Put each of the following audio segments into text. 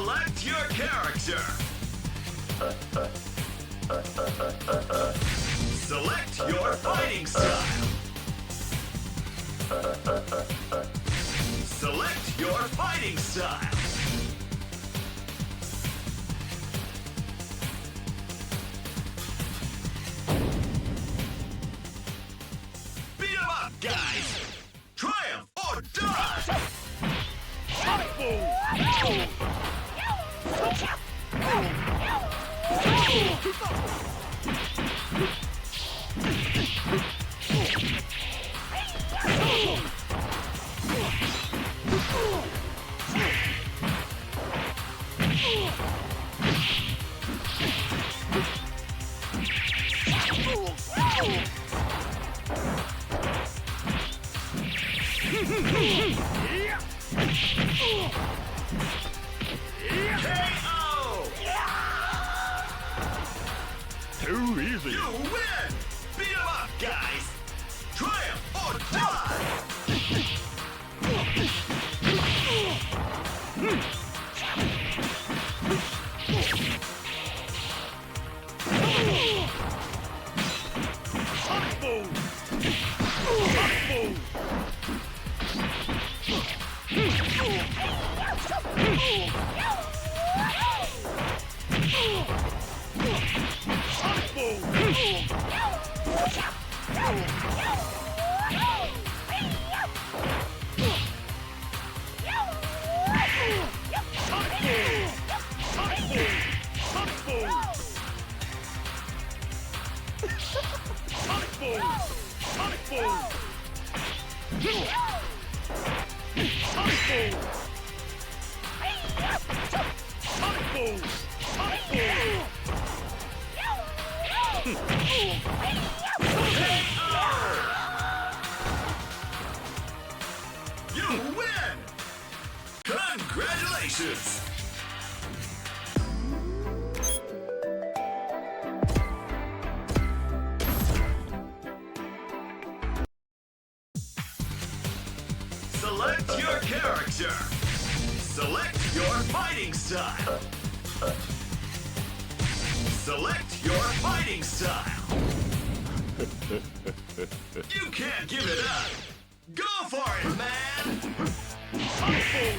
Select your character. Select your fighting style. Select your fighting style. Beat 'em up, guys! Triumph or die! KO! Too easy. You win! Beat 'em up, guys! Triumph or die! Sonic Boom! Sonic Boom! Sonic Boom! Sonic Boom! Sonic Boom! Sonic Boom! Sonic Boom! Sonic Boom! Sonic Boom! Sonic Boom! Sonic Boom! You win! Congratulations! Select your character. Select your fighting style. Select your fighting style. You can't give it up. Go for it, man! Sonic Boom!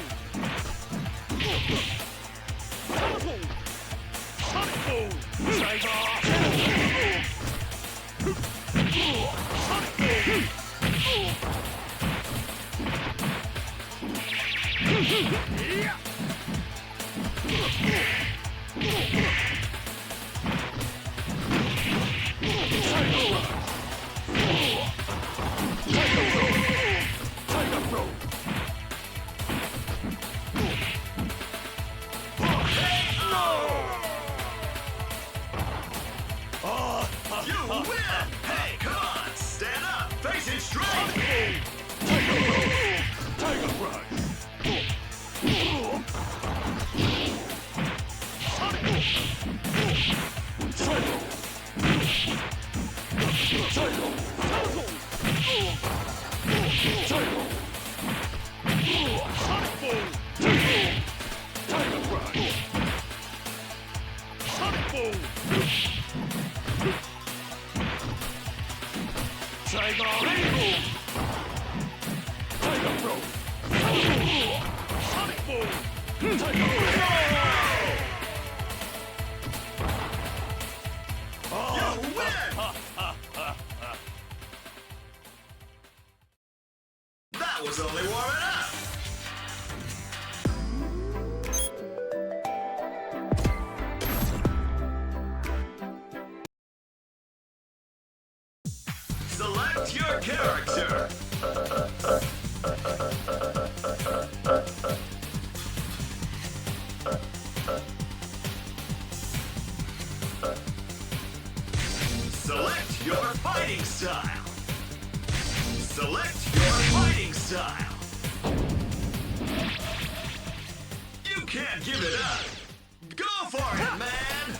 Sonic Boom! Tiger! Sonic Boom! Yeah! Tiger Pro! You win! Hey, come on! Stand up! Face it straight! Tiger Pro! Tiger Crush! You win! That was only warming up! Select your character! Select your fighting style! Select your fighting style! You can't give it up! Go for it, man!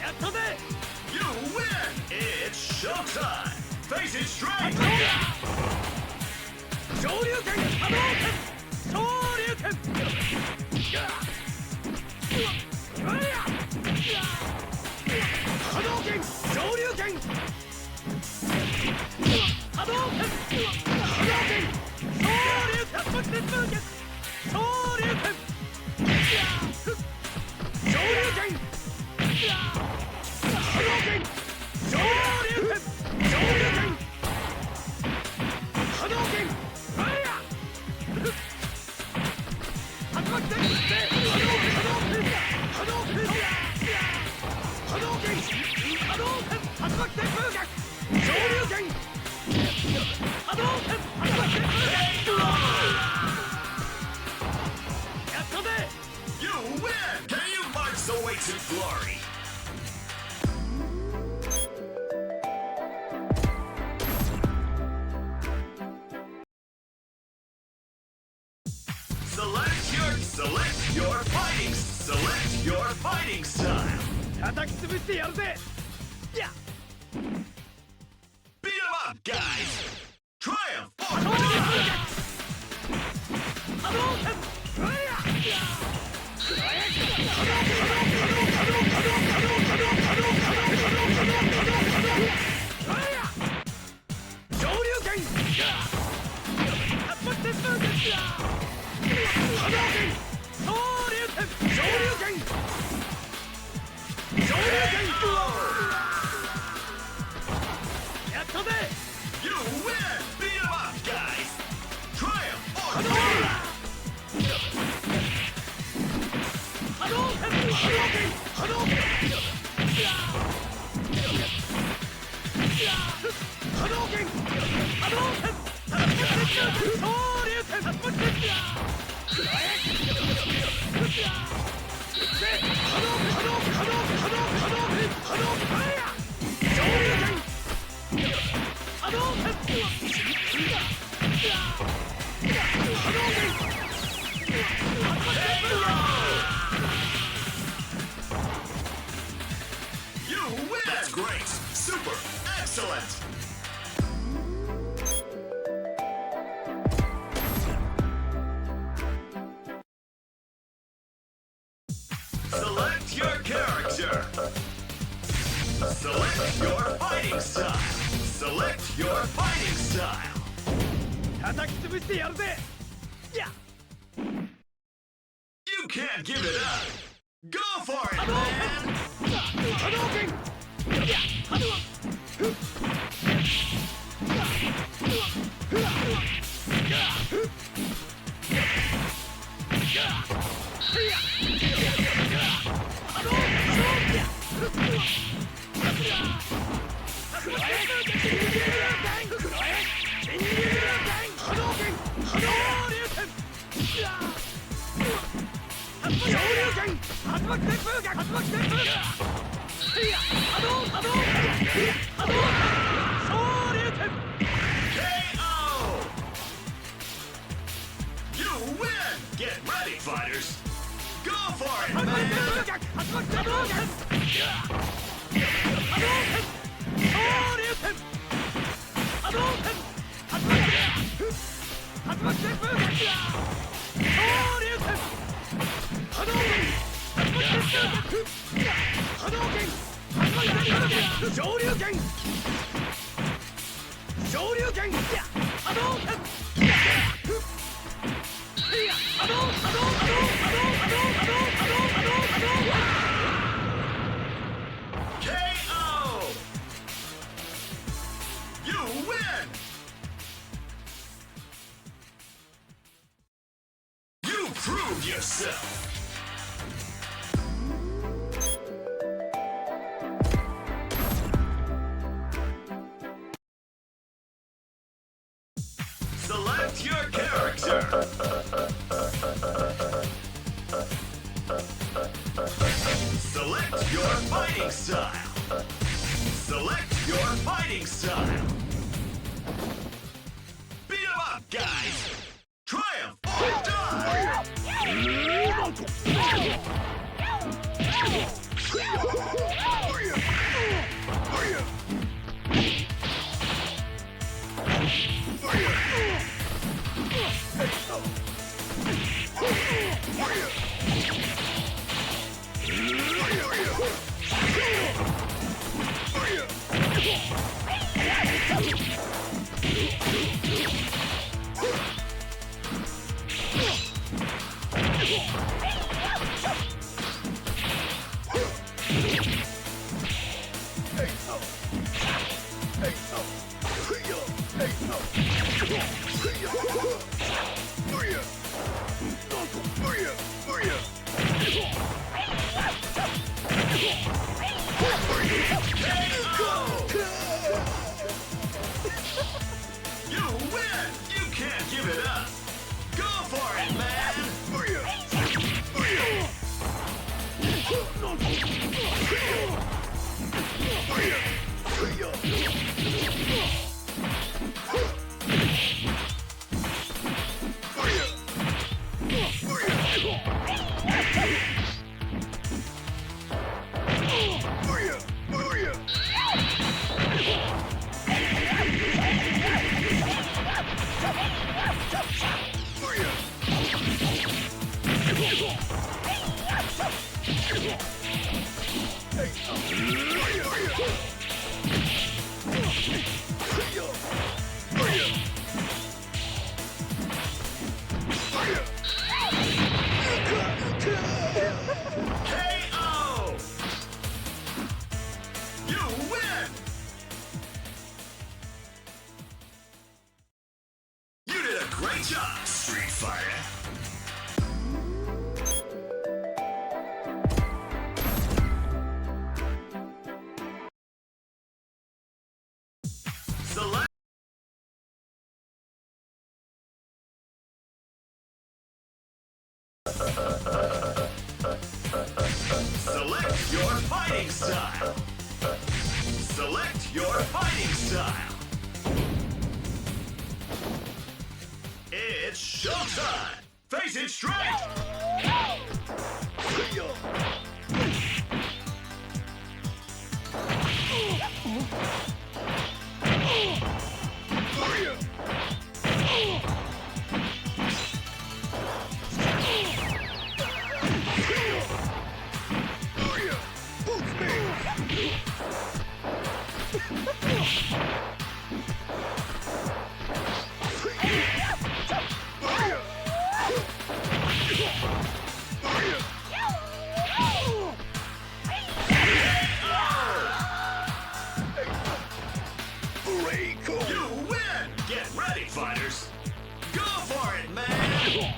やったぜ You win! It's showtime! Face it straight! 昇竜拳波動拳昇竜拳波動拳昇竜拳波動拳波動拳昇竜竜巻鉄風脚昇竜拳昇竜拳波動拳昇竜拳昇竜拳波動拳竜巻鉄風波動拳竜巻旋風脚昇竜拳波動拳竜巻旋風脚やったぜ You win! Can you march the way to glory? Select your fighting style. 叩き潰してやるぜや Beat 'em up, guys. Triumph 波 or 動 die. 拳うわや昇竜拳竜巻旋風脚波動拳昇竜拳昇竜拳昇竜拳やったぜ You win. Beat 'em up, guys. Triumph or 波動 die. 波動拳波動拳波動拳波動拳昇竜拳竜巻旋風You win. That's great. Super. Excellent. Select your character. Select your fighting style. Select your fighting style. 叩き潰してやるぜや You can't give it up. Go for it, 波動 man. 波動拳や波動KO. You win. Get ready, fighters. Go for it, man. KO. You win. You proved yourself. Select your character. Select your fighting style. Select your fighting style. Beat 'em up, guys. Triumph or die. You win! You can't give it up! Go for it, man! KO! You win! You did a great job, Street Fighter! Select Select your fighting style. Select your fighting style. It's showtime. Face it straight. You win! Get ready, fighters. Go for it, man!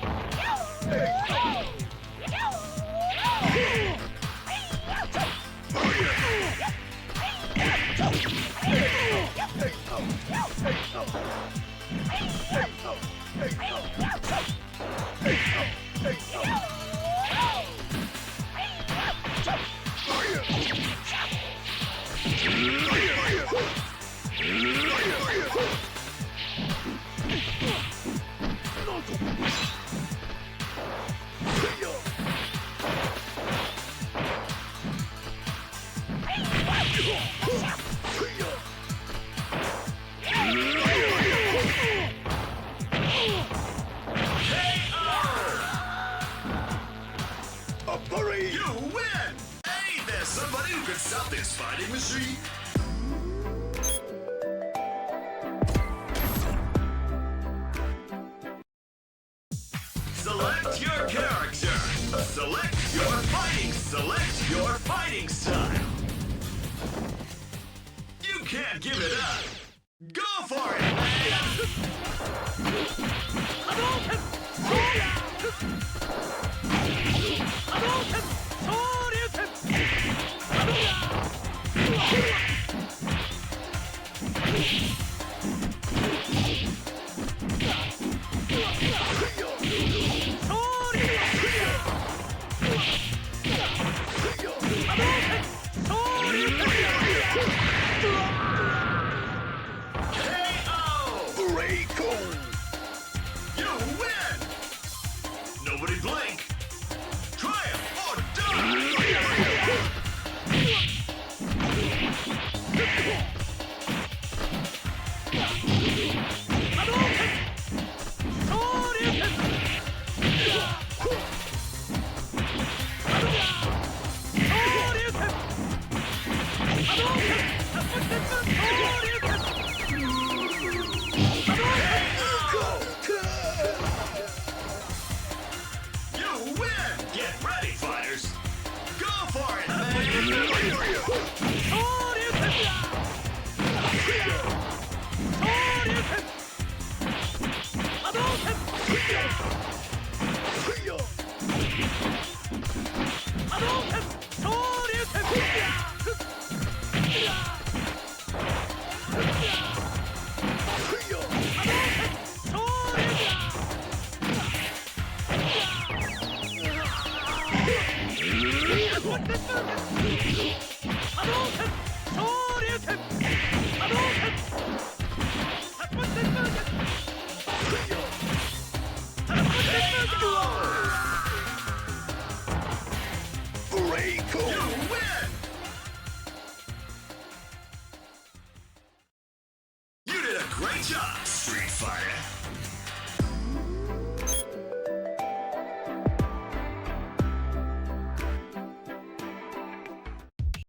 You win! Hey, there's somebody who can stop this fighting machine. Select your character. Select your fighting style. You can't give it up. Go for it, man! You win! Nobody blink! Triumph or die! You win! Get ready, fighters! Go for it, man! You win! You did a great job, Street Fighter.